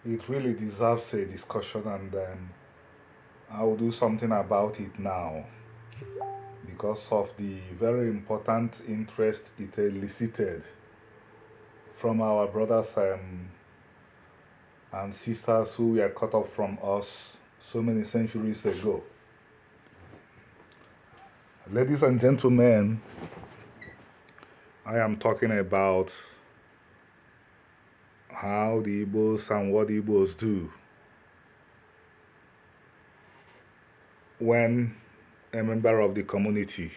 It really deserves a discussion, and I will do something about it now because of the very important interest it elicited from our brothers and sisters who were cut off from us so many centuries ago. Ladies and gentlemen, I am talking about how the Igbos and what Igbos do when a member of the community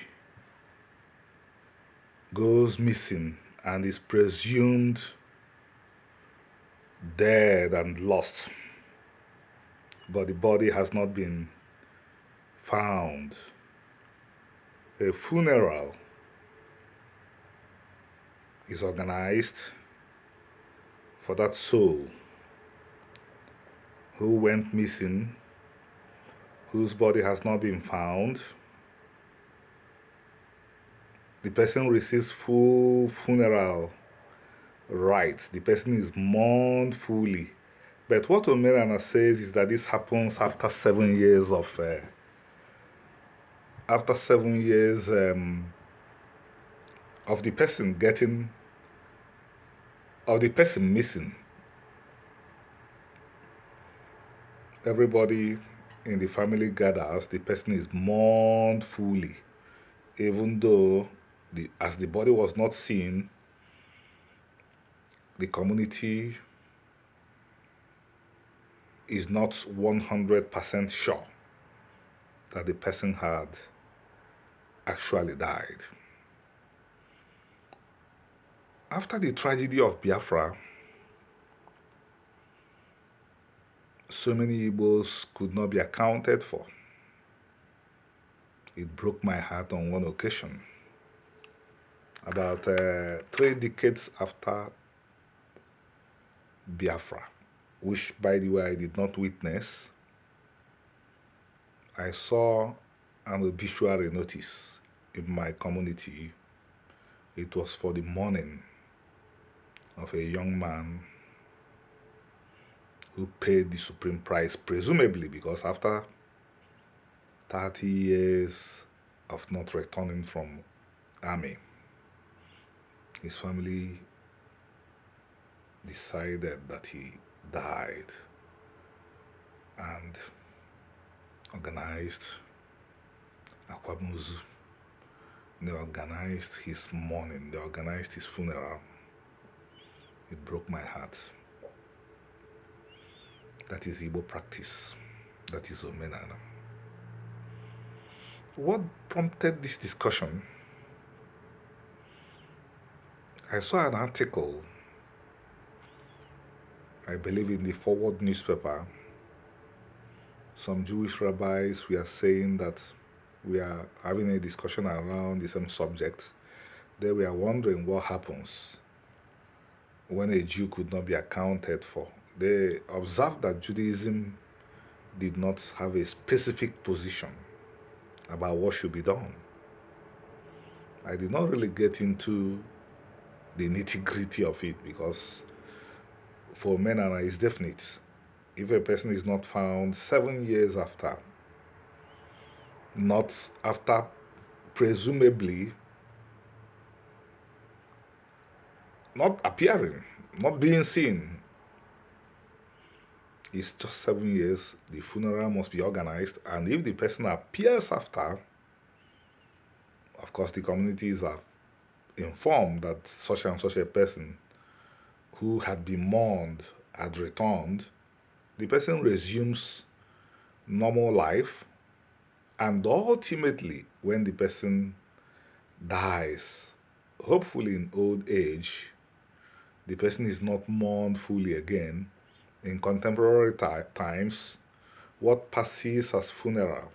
goes missing and is presumed dead and lost, but the body has not been found. A funeral is organized for that soul who went missing, whose body has not been found. The person receives full funeral rights. The person is mourned fully. But what Omerana says is that this happens after 7 years of the person missing. Everybody in the family gathers. The person is mourned fully, even though as the body was not seen, the community is not 100% sure that the person had actually died. After the tragedy of Biafra, so many Igbos could not be accounted for. It broke my heart on one occasion. About 3 decades after Biafra, which, by the way, I did not witness, I saw an obituary notice in my community. It was for the mourning of a young man who paid the supreme price, presumably because after 30 years of not returning from army, his family decided that he died and organized Akwamuzu. They organized his mourning, they organized his funeral. It broke my heart. That is Igbo practice. That is Omenana. What prompted this discussion? I saw an article, I believe in the Forward newspaper. Some Jewish rabbis were saying that we are having a discussion around the same subject. They were wondering what happens when a Jew could not be accounted for. They observed that Judaism did not have a specific position about what should be done. I did not really get into the nitty-gritty of it because for men and it's definite. If a person is not found 7 years after, not after presumably not appearing, not being seen, it's just 7 years, the funeral must be organized, and if the person appears after, of course the communities are informed that such and such a person who had been mourned had returned. The person resumes normal life, and ultimately when the person dies, hopefully in old age, the person is not mourned fully again. In contemporary times, what passes as funeral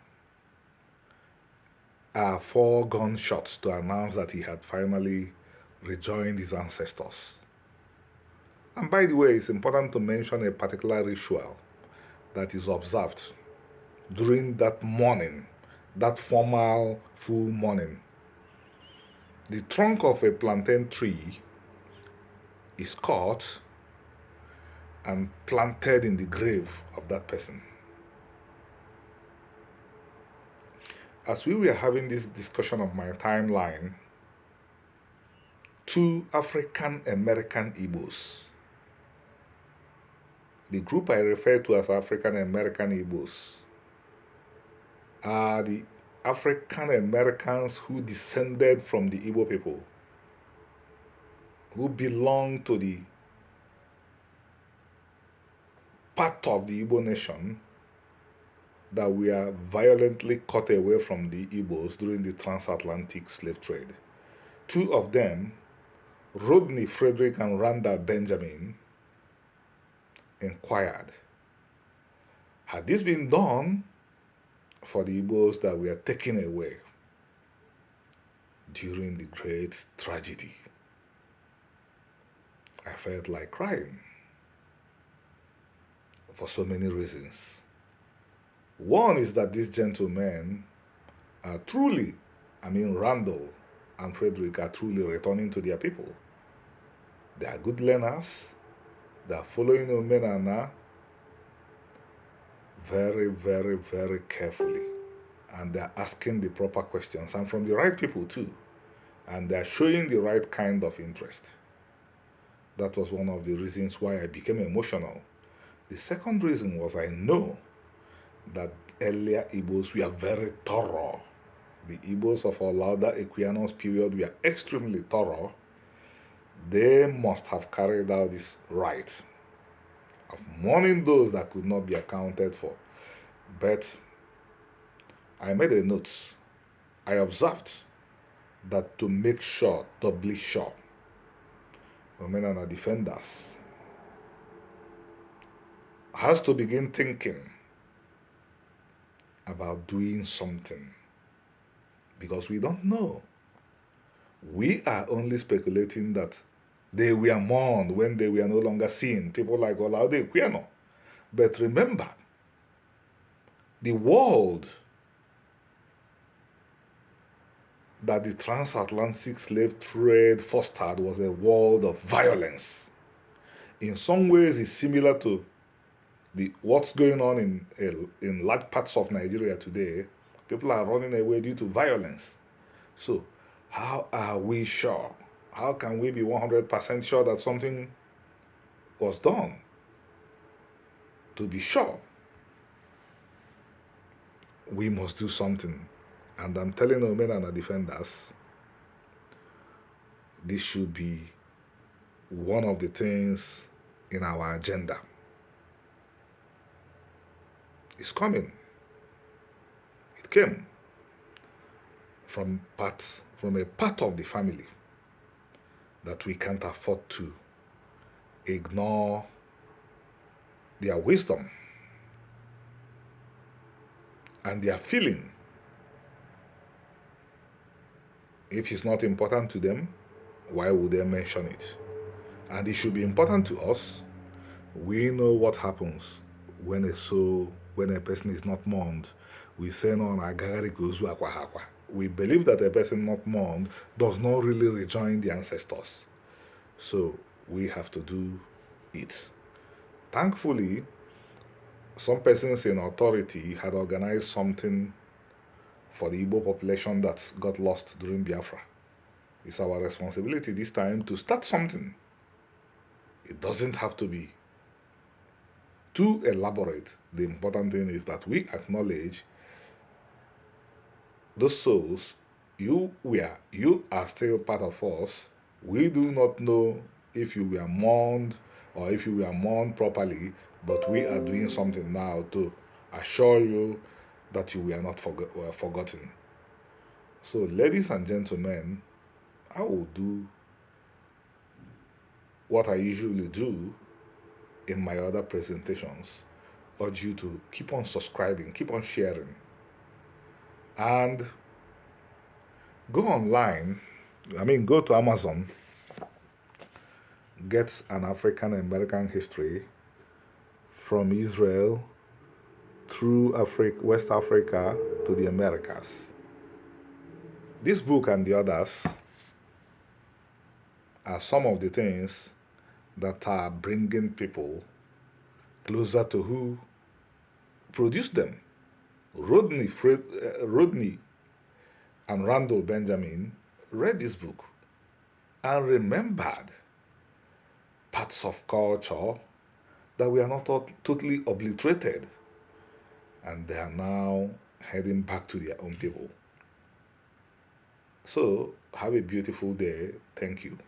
are 4 gunshots to announce that he had finally rejoined his ancestors. And by the way, it's important to mention a particular ritual that is observed during that morning, that formal full mourning. The trunk of a plantain tree is cut and planted in the grave of that person. As we were having this discussion of my timeline, two African American Igbos, the group I refer to as African American Igbos, are the African Americans who descended from the Igbo people, who belong to the part of the Igbo nation that were violently cut away from the Igbos during the transatlantic slave trade. Two of them, Rodney Frederick and Randall Benjamin, inquired, had this been done for the Igbos that were taken away during the great tragedy? I felt like crying for so many reasons. One is that these gentlemen are truly, Randall and Frederick are truly returning to their people. They are good learners. They are following Omenana very, very, very carefully. And they are asking the proper questions, and from the right people too. And they are showing the right kind of interest. That was one of the reasons why I became emotional. The second reason was I know that earlier Igbos were very thorough. The Igbos of Olaudah Equiano's period were extremely thorough. They must have carried out this right of mourning those that could not be accounted for. But I made a note. I observed that to make sure, doubly sure, Omenana defenders has to begin thinking about doing something, because we don't know. We are only speculating that they were mourned when they were no longer seen, people like Olaudah Equiano. But remember, the world that the transatlantic slave trade fostered was a world of violence. In some ways, it's similar to what's going on in large parts of Nigeria today. People are running away due to violence. So, how are we sure? How can we be 100% sure that something was done? To be sure, we must do something. And I'm telling Omenana defenders, this should be one of the things in our agenda. It's coming. It came from a part of the family that we can't afford to ignore their wisdom and their feeling. If it's not important to them, why would they mention it? And it should be important to us. We know what happens when a person is not mourned. We say no, we believe that a person not mourned does not really rejoin the ancestors. So we have to do it. Thankfully, some persons in authority had organized something for the Igbo population that got lost during Biafra. It's our responsibility this time to start something. It doesn't have to be too elaborate. The important thing is that we acknowledge those souls. You are still part of us. We do not know if you were mourned or if you were mourned properly, but we are doing something now to assure you that you were not forgotten. So, ladies and gentlemen, I will do what I usually do in my other presentations. Urge you to keep on subscribing, keep on sharing, and go online. Go to Amazon, get an African American history from Israel through West Africa to the Americas. This book and the others are some of the things that are bringing people closer to who produced them. Rodney and Randall Benjamin read this book and remembered parts of culture that we are not totally obliterated, and they are now heading back to their own people. So, have a beautiful day. Thank you.